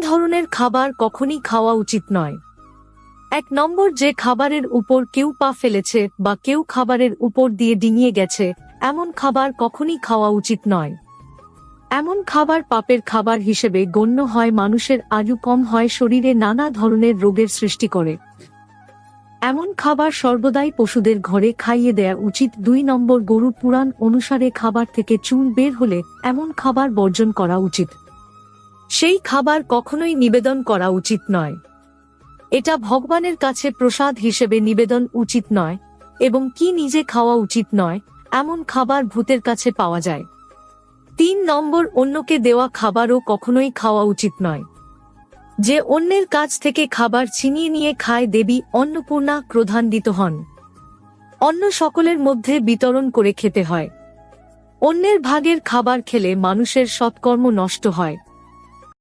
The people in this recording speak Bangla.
ধরনের খাবার কখনই খাওয়া উচিত নয়। 1 নম্বর, যে খাবারের উপর কেউ পা ফেলেছে বা কেউ খাবারের উপর দিয়ে ডিঙিয়ে গেছে, এমন খাবার কখনই খাওয়া উচিত নয়। এমন খাবার পাপের খাবার হিসেবে গণ্য হয়, মানুষের আয়ু কম হয়, শরীরে নানা ধরনের রোগের সৃষ্টি করে। এমন খাবার সর্বদাই পশুদের ঘরে খাইয়ে দেয়া উচিত। 2 নম্বর, গরু পুরাণ অনুসারে খাবার থেকে চুল বের হলে এমন খাবার বর্জন করা উচিত। সেই খাবার কখনোই নিবেদন করা উচিত নয়। এটা ভগবানের কাছে প্রসাদ হিসেবে নিবেদন উচিত নয়, এবং কি নিজে খাওয়া উচিত নয়। এমন খাবার ভূতের কাছে পাওয়া যায়। 3 নম্বর, অন্যকে দেওয়া খাবারও কখনোই খাওয়া উচিত নয়। যে অন্যের কাছ থেকে খাবার ছিনিয়ে নিয়ে খায়, দেবী অন্নপূর্ণা ক্রোধান্বিত হন। অন্য সকলের মধ্যে বিতরণ করে খেতে হয়। অন্যের ভাগের খাবার খেলে মানুষের সৎকর্ম নষ্ট হয়।